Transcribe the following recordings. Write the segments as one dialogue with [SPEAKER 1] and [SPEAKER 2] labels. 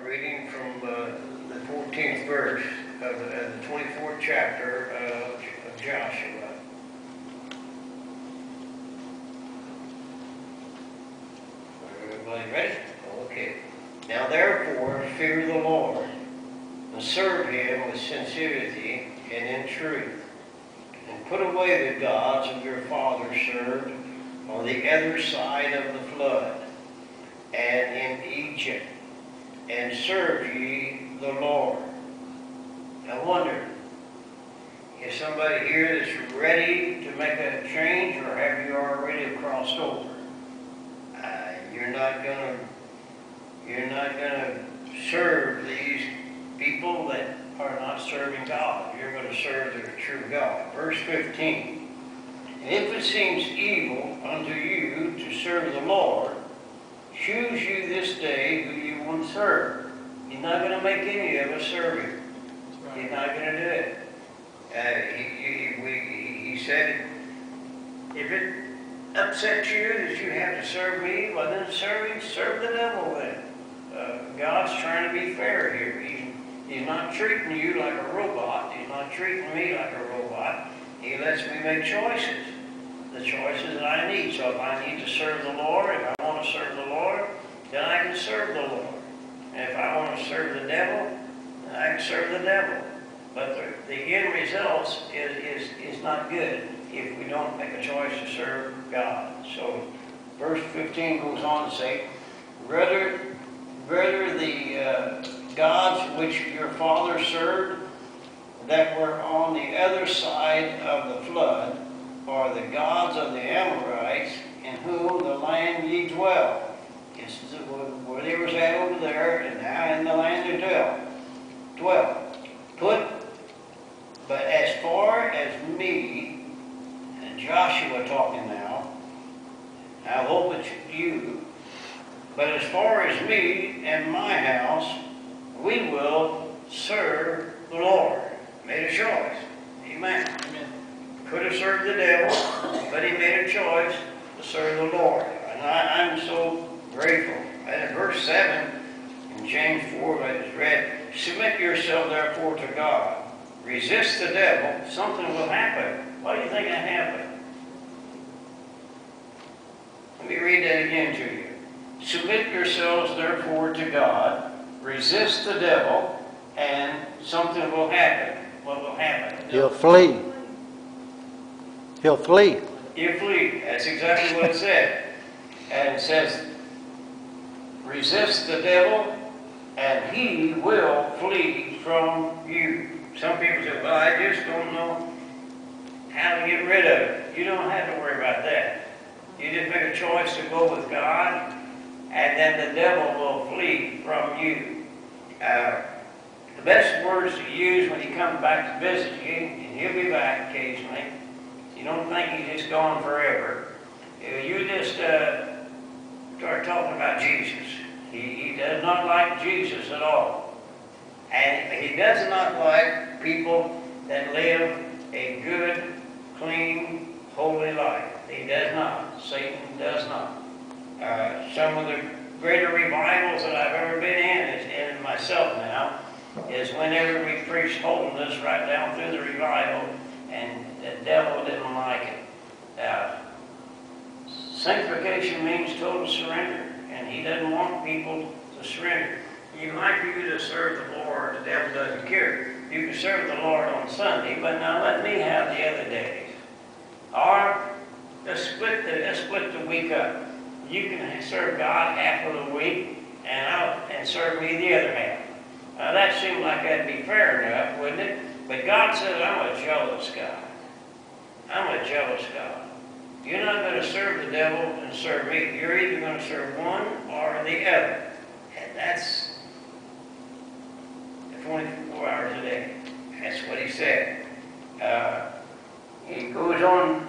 [SPEAKER 1] reading from the 14th verse of the 24th chapter of Joshua. Everybody ready? Okay. Now therefore, fear the Lord, and serve him with sincerity and in truth, and put away the gods of your fathers served on the other side of the flood, and in Egypt, and serve ye the Lord. I wonder, is somebody here that's ready to make a change, or have you already crossed over? You're not gonna serve these people that are not serving God. You're going to serve the true God. Verse 15. And if it seems evil unto you to serve the Lord, choose you this day who you want to serve. He's not going to make any of us serve him. He's not going to do it. He said, if it upsets you that you have to serve me, well then serve the devil then. God's trying to be fair here. He's not treating you like a robot. He's not treating me like a robot. He lets me make choices. The choices that I need. So if I need to serve the Lord, if I want to serve the Lord, then I can serve the Lord. And if I want to serve the devil, then I can serve the devil. But the end result is not good if we don't make a choice to serve God. So verse 15 goes on to say, Rather the gods which your fathers served that were on the other side of the flood are the gods of the Amorites in whom the land ye dwell. This is where they was at over there, and now in the land they dwell. But as far as me, and Joshua talking now, I hope it's you, but as far as me and my house, we will serve the Lord. Made a choice. Amen. Amen. Could have served the devil, but he made a choice to serve the Lord. And I'm so grateful. And in verse 7, in James 4, that is read, submit yourself therefore to God. Resist the devil, something will happen. Why do you think that happened? Let me read that again to you. Submit yourselves therefore to God. Resist the devil, and something will happen. What will happen?
[SPEAKER 2] He'll flee. He'll flee.
[SPEAKER 1] He'll flee. That's exactly what it said. And it says, resist the devil, and he will flee from you. Some people say, well, I just don't know how to get rid of it. You don't have to worry about that. You just make a choice to go with God, and then the devil will flee from you. The best words to use when he comes back to visit you, and he'll be back occasionally. You don't think he's just gone forever. You just start talking about Jesus. He does not like Jesus at all. And he does not like people that live a good, clean, holy life. He does not. Satan does not. Some of the greater revivals that I've ever been in, and myself now, is whenever we preached holiness right down through the revival, and the devil didn't like it. Sanctification means total surrender, and he doesn't want people to surrender. He'd like you to serve the Lord. The devil doesn't care. You can serve the Lord on Sunday, but now let me have the other days. Or let's split the week up. You can serve God half of the week, and serve me the other half. Now that seemed like that'd be fair enough, wouldn't it? But God says, I'm a jealous God. I'm a jealous God. You're not going to serve the devil and serve me. You're either going to serve one or the other. And that's 24 hours a day. That's what he said. He goes on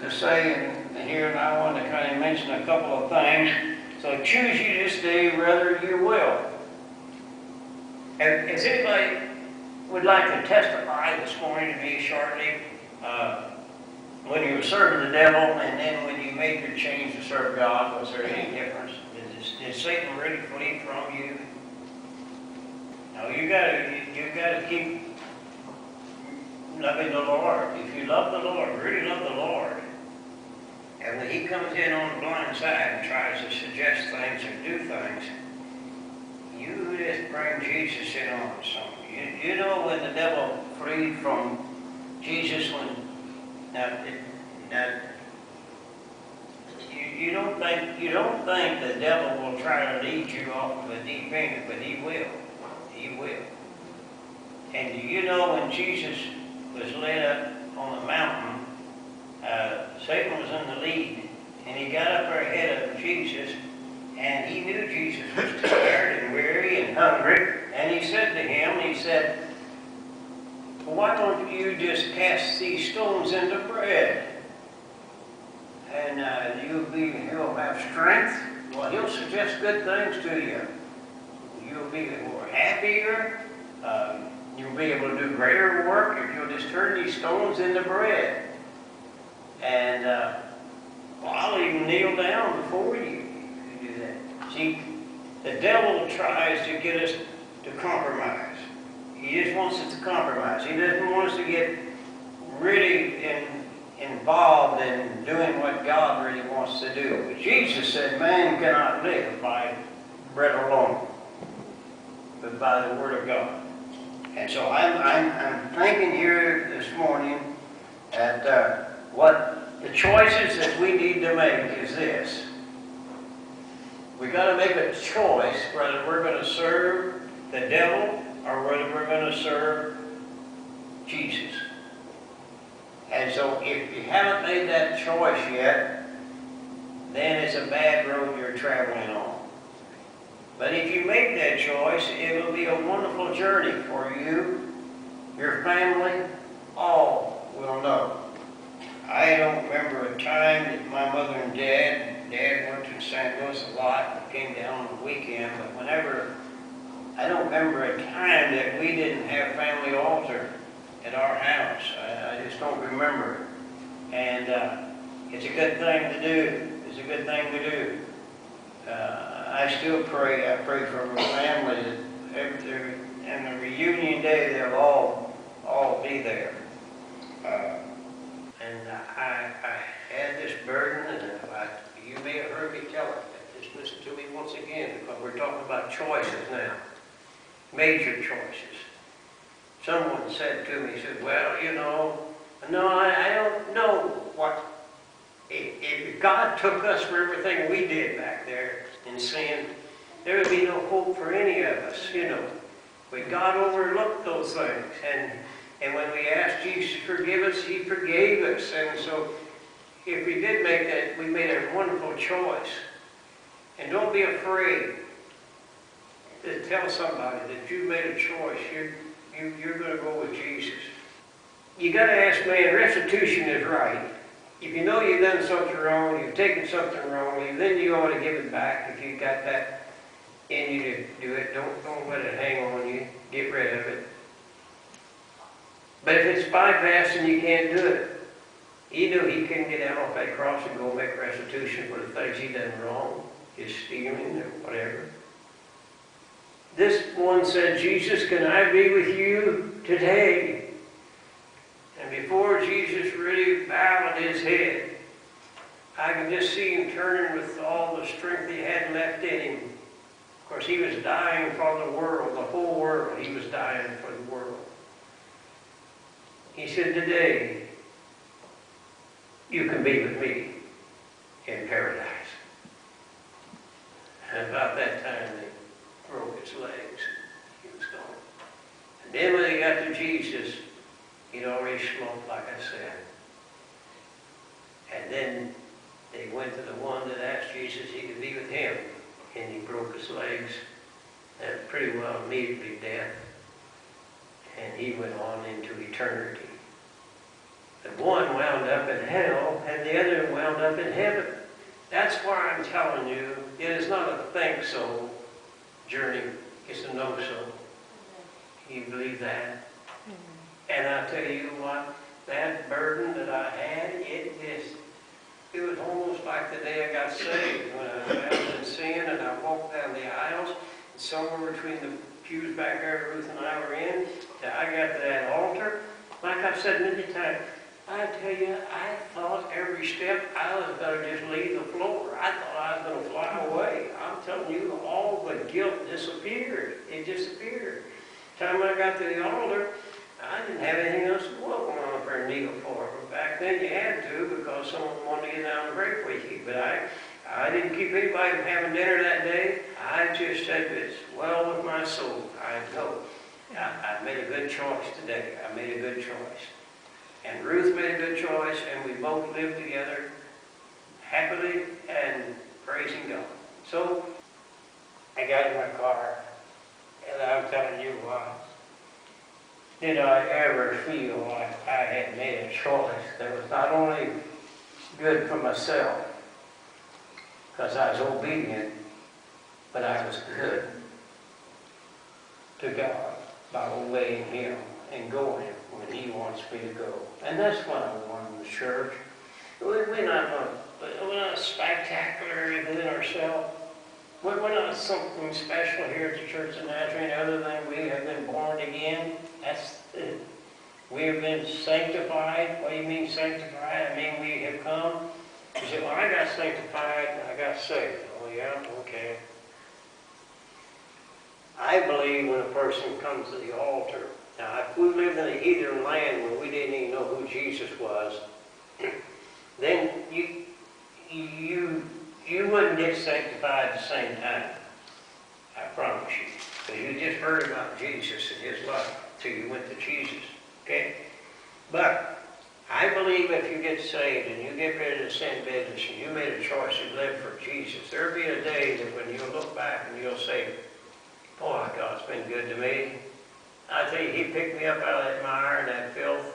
[SPEAKER 1] to say in here, and I want to kind of mention a couple of things. So choose you this day whether you will. If anybody would like to testify this morning to me shortly, when you were serving the devil and then when you made your change to serve God, was there any difference? Did Satan really flee from you? you gotta keep loving the Lord. If you love the Lord, really love the Lord, and when he comes in on the blind side and tries to suggest things or do things, you just bring Jesus in on something. You know when the devil freed from Jesus when now you don't think the devil will try to lead you off of a deep end, but he will. He will. And do you know when Jesus was led up on the mountain, Satan was in the lead, and he got up there ahead of Jesus, and he knew Jesus was tired and weary and hungry, and he said to him, well, why don't you just cast these stones into bread? And you'll have strength. Well, he'll suggest good things to you. You'll be more happier. You'll be able to do greater work if you'll just turn these stones into bread. And I'll even kneel down before you do that. See, the devil tries to get us to compromise. He just wants us to compromise. He doesn't want us to get really involved in doing what God really wants to do. But Jesus said, man cannot live by bread alone, but by the Word of God. And so I'm thinking here this morning that what the choices that we need to make is this. We've got to make a choice whether we're going to serve the devil or whether we're going to serve Jesus. And so if you haven't made that choice yet, then it's a bad road you're traveling on. But if you make that choice, it will be a wonderful journey for you, your family, all will know. I don't remember a time that my mother and Dad worked in St. Louis a lot and came down on the weekend, but I don't remember a time that we didn't have family altar at our house. I just don't remember it. And it's a good thing to do. It's a good thing to do. I still pray. I pray for my family that and the reunion day they'll all be there. And I had this burden, and you may have heard me tell it. Just listen to me once again, because we're talking about choices now, major choices. Someone said to me, said, well, no, I don't know what, if God took us for everything we did back there in sin, there would be no hope for any of us, But God overlooked those things, and when we asked Jesus to forgive us, he forgave us. And so if we did make that, we made a wonderful choice. And don't be afraid to tell somebody that you made a choice. You're going to go with Jesus. You got to ask, man, restitution is right. If you know you've done something wrong, you've taken something wrongly, then you ought to give it back if you got that in you to do it. Don't let it hang on you. Get rid of it. But if it's bypassed and you can't do it, he knew he couldn't get down off that cross and go make restitution for the things he done wrong, his stealing or whatever. This one said, Jesus, can I be with you today? And before Jesus really bowed his head, I can just see him turning with all the strength he had left in him. Of course, he was dying for the world, the whole world. He was dying for the world. He said, today, you can be with me in paradise. And about that time, they broke his legs. He was gone. And then when they got to Jesus, he'd already smoked, like I said. And then they went to the one that asked Jesus he could be with him. And he broke his legs. And pretty well immediately death. And he went on into eternity. The one wound up in hell, and the other wound up in heaven. That's why I'm telling you, it is not a think so journey, it's a know so. You believe that? And I tell you what, that burden that I had, it was almost like the day I got saved, when I was in sin and I walked down the aisles, and somewhere between the she was back there, Ruth and I were in, till I got to that altar. Like I've said many times, I tell you, I thought every step I was gonna just leave the floor. I thought I was gonna fly away. I'm telling you, all the guilt disappeared. It disappeared. Time I got to the altar, I didn't have anything else to go up on for a kneel for. But back then you had to because someone wanted to get down and break with you. But I didn't keep anybody from having dinner that day. I just said this, well with my soul, I know. I made a good choice today. I made a good choice. And Ruth made a good choice, and we both lived together happily and praising God. So I got in my car, and I'm telling you what, did I ever feel like I had made a choice that was not only good for myself, because I was obedient, but I was good to God by obeying Him and going when He wants me to go. And that's what I want in the church. We're not spectacular within ourselves. We're not something special here at the Church of Nazarene other than we have been born again. That's it. We have been sanctified. What do you mean sanctified? I mean we have come. You say, well, I got sanctified and I got saved. Oh yeah, okay. I believe when a person comes to the altar, now if we lived in a heathen land where we didn't even know who Jesus was, then you wouldn't get sanctified at the same time. I promise you. Because you just heard about Jesus and His love till you went to Jesus. Okay? But I believe if you get saved and you get rid of the sin business and you made a choice to live for Jesus, there'll be a day that when you'll look back and you'll say, boy, God's been good to me. I tell you, He picked me up out of that mire and that filth,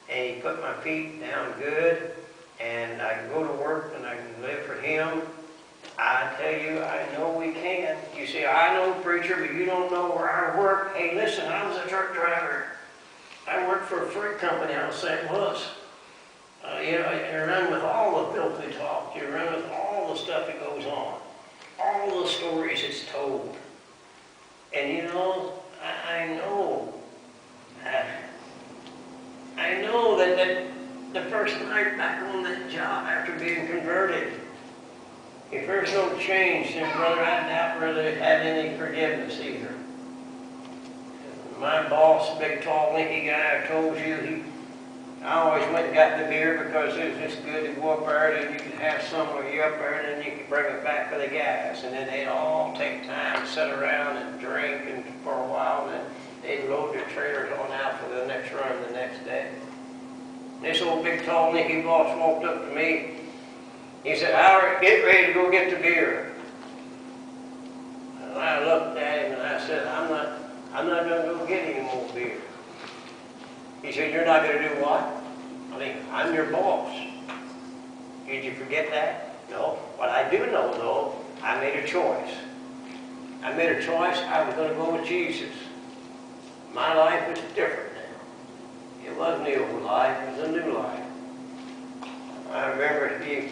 [SPEAKER 1] and He put my feet down good, and I can go to work and I can live for Him. I tell you, I know we can. You say, I know, preacher, but you don't know where I work. Hey, listen, I was a truck driver. I worked for a freight company out of St. Louis. You run with all the filthy talk. You run with all the stuff that goes on. All the stories it's told. And you know, I know that the first night back on that job after being converted, if there's no change, then brother, I doubt whether they had any forgiveness either. My boss, big tall lanky guy, I told you, I always went and got the beer because it was just good to go up there and you could have some when you're up there and then you could bring it back for the guys. And then they'd all take time to sit around and drink and for a while, and then they'd load their trailers on out for the next run the next day. This old big tall lanky boss walked up to me. He said, Howard, get ready to go get the beer. And I looked at him and I said, I'm not going to go get any more beer. He said, you're not going to do what? I mean, I'm your boss. Did you forget that? No. What I do know, though, I made a choice. I made a choice. I was going to go with Jesus. My life was different now. It wasn't the old life. It was a new life. I remember he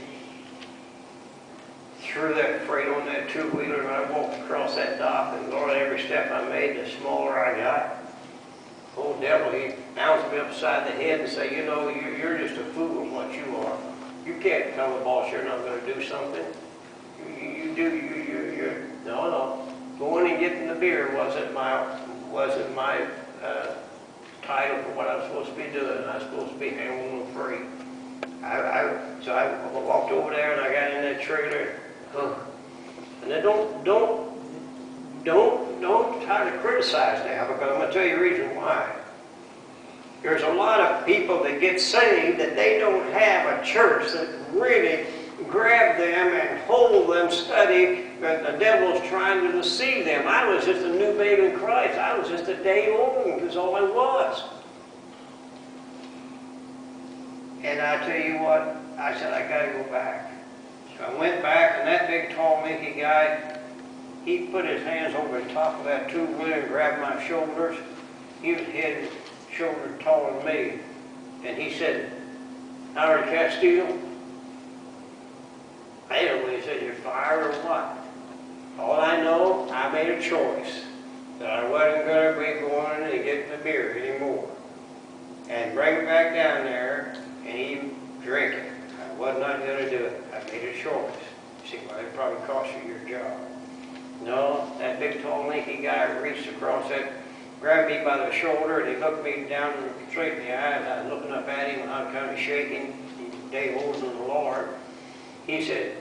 [SPEAKER 1] threw that freight on that two-wheeler and I walked across that dock, and Lord, every step I made, the smaller I got. Old devil, he bounced me upside the head and said, you know, you're just a fool is what you are. You can't tell the boss you're not going to do something. You're no. Going and getting the beer wasn't my title for what I was supposed to be doing. I was supposed to be handling the freight. So I walked over there and I got in that trailer. And then don't try to criticize now, because I'm going to tell you the reason why. There's a lot of people that get saved that they don't have a church that really grab them and hold them steady, that the devil's trying to deceive them. I was just a new babe in Christ. I was just a day old, that's all I was. And I tell you what, I said, I got to go back. So I went back, and that big, tall, minky guy, he put his hands over the top of that two-wheeler and grabbed my shoulders. He was head and shoulder taller than me. And he said, Howard Casteel? I don't know, he said, you're fired or what? All I know, I made a choice. that I wasn't going to be going and getting the beer anymore. And bring it back down there and even drink it. I was not going to do it. I made a choice. You see, well, it probably cost you your job. No, that big, tall, lanky guy reached across that, grabbed me by the shoulder, and he looked me down straight in the eyes. I was looking up at him, and I was kind of shaking. Dave older than the Lord. He said,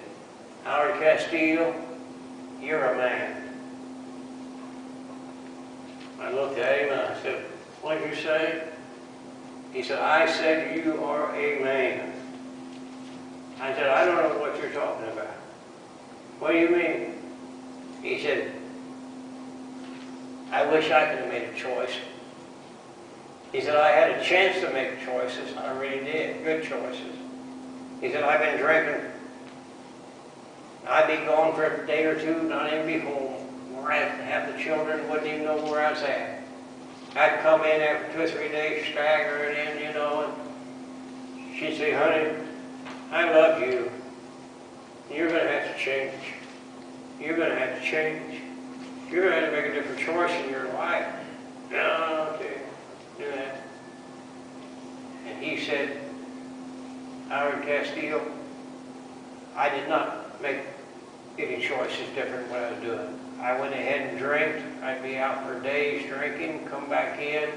[SPEAKER 1] Howard Casteel, you're a man. I looked at him and I said, what did you say? He said, I said you are a man. I said, I don't know what you're talking about. What do you mean? He said, I wish I could have made a choice. He said, I had a chance to make choices. I really did, good choices. He said, I've been drinking. I'd be gone for a day or two, not even be home. Where I'd have the children, wouldn't even know where I was at. I'd come in after 2 or 3 days, staggering in, you know, and she'd say, honey, I love you. You're going to have to change. You're going to have to change. You're going to have to make a different choice in your life. No, okay, do that. And he said, Howard Casteel, I did not make any choices different what I was doing. I went ahead and drank. I'd be out for days drinking, come back in.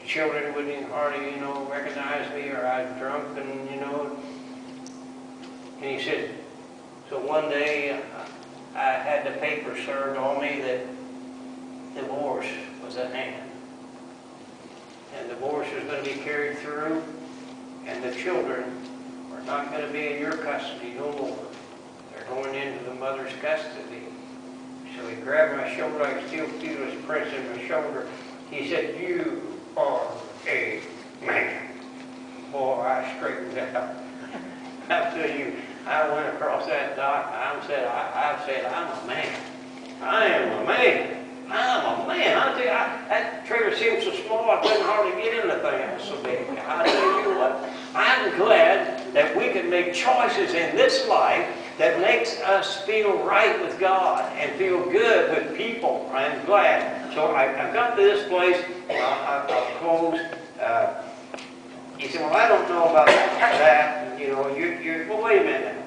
[SPEAKER 1] The children wouldn't even hardly, you know, recognize me, or I was drunk, and, you know. And he said, so one day I had the paper served on me that divorce was at hand. And divorce was going to be carried through, and the children are not going to be in your custody no more. They're going into the mother's custody. So he grabbed my shoulder. I could still feel his press in my shoulder. He said, you are a man. Boy, I straightened out. I tell you, I went across that dock. I said, I'm a man. I am a man. I'm a man. I tell you, that trailer seemed so small I couldn't hardly get in the thing. It was so big. I tell you what, I'm glad that we can make choices in this life that makes us feel right with God and feel good with people. I'm glad. So I've got to this place. I'll close. He said, well, I don't know about that. You know, well, wait a minute now.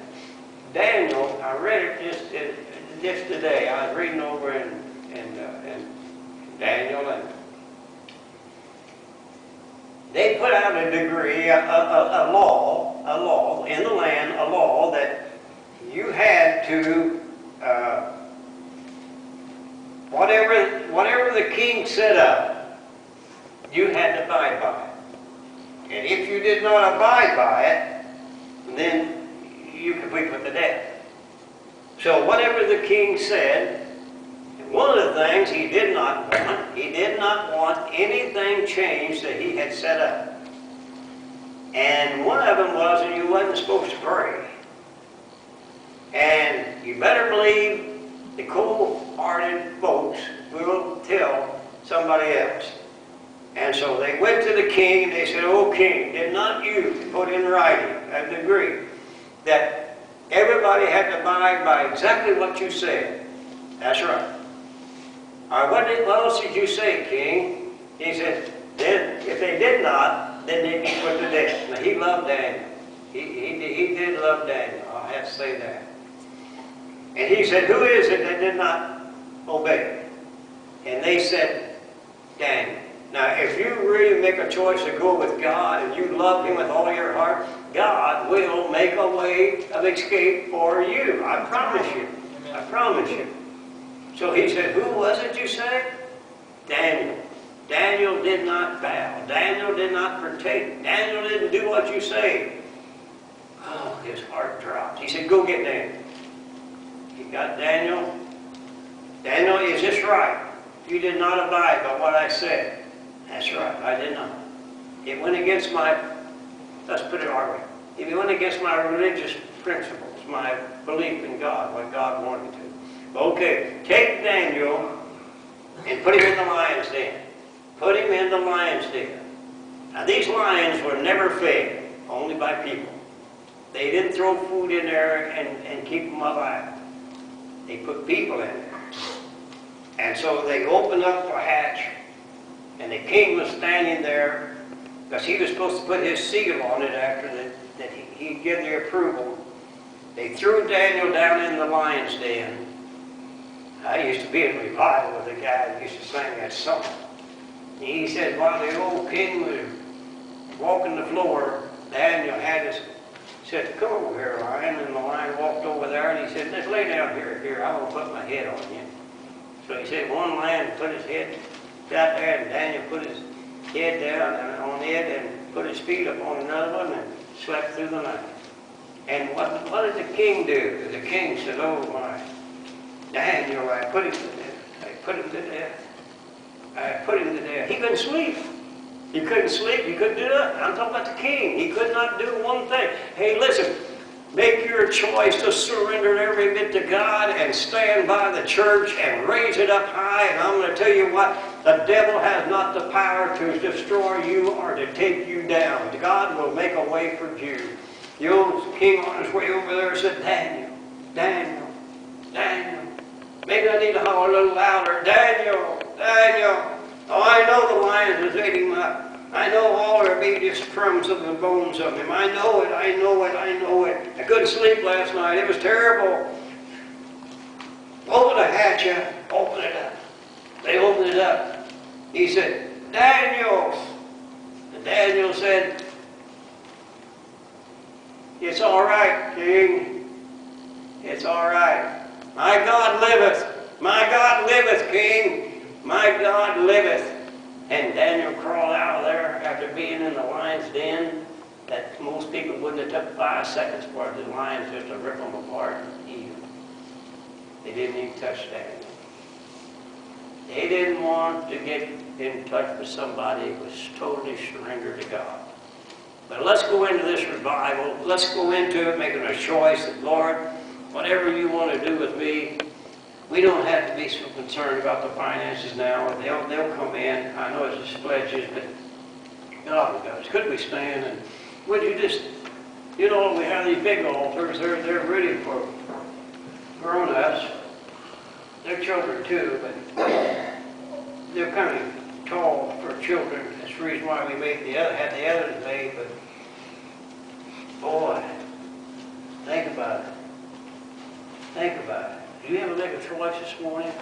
[SPEAKER 1] Daniel, I read it just today. I was reading over in Daniel, and they put out a decree, a law in the land, a law that you had to, whatever the king set up, you had to abide by it. And if you did not abide by it, then you could be put to death. So whatever the king said, one of the things he did not want anything changed that he had set up. And one of them was that you wasn't supposed to pray. And you better believe the cold-hearted folks will tell somebody else. And so they went to the king and they said, "Oh king, did not you put in writing a decree that everybody had to abide by exactly what you said?" That's right. What else did you say, king? He said, then if they did not, then they'd be put to death. Now he loved Daniel. He did love Daniel. I'll have to say that. And he said, who is it that did not obey? And they said, Daniel. Now, if you really make a choice to go with God and you love Him with all your heart, God will make a way of escape for you. I promise you. I promise you. So he said, who was it you said? Daniel. Daniel did not bow. Daniel did not partake. Daniel didn't do what you say. Oh, his heart dropped. He said, go get Daniel. He got Daniel. Daniel, is this right? You did not abide by what I said. That's right, I did not. It went against my, let's put it our way. It went against my religious principles, my belief in God, what God wanted to. Okay, take Daniel and put him in the lion's den. Put him in the lion's den. Now these lions were never fed, only by people. They didn't throw food in there and keep them alive. They put people in there. And so they opened up the hatch, and the king was standing there, because he was supposed to put his seal on it after that he'd given the approval. They threw Daniel down in the lion's den. I used to be in revival with a guy that used to sing that song. He said while the old king was walking the floor, Daniel said, "Come over here, lion." And the lion walked over there, and he said, "Let's lay down here. Here, I want to put my head on you." So he said one lion put his head out there, and Daniel put his head down on it and put his feet up on another one and slept through the night. And what did the king do? The king said, "Oh my, Daniel, I put him to death. I put him to death. I put him to death." He couldn't sleep. He couldn't sleep. He couldn't do nothing. I'm talking about the king. He could not do one thing. Hey, listen. Make your choice to surrender every bit to God and stand by the church and raise it up high. And I'm going to tell you what, the devil has not the power to destroy you or to take you down. God will make a way for you. The old king on his way over there said, "Daniel, Daniel, Daniel." Maybe I need to holler a little louder. "Daniel, Daniel. Oh, I know the lions has ate him up. I know all their meat is crumbs of the bones of him. I know it, I know it, I know it. I couldn't sleep last night. It was terrible." Open the hatch up. Open it up. They opened it up. He said, "Daniel." And Daniel said, "It's all right, king. It's all right. My God liveth. My God liveth, king. My God liveth." And Daniel crawled out of there after being in the lion's den that most people wouldn't have took 5 seconds for the lions just to rip them apart and eat them. They didn't even touch Daniel. They didn't want to get in touch with somebody who was totally surrendered to God. But let's go into this revival. Let's go into it making a choice that, Lord, whatever you want to do with me, we don't have to be so concerned about the finances now. They'll come in. I know it's just pledges, but God knows. Could we stand and would you just, we have these big altars. They're really for grown-ups. They're children too, but they're kind of tall for children. That's the reason why we had the others made. But boy, think about it. Think about it. Do you have to make a choice this morning?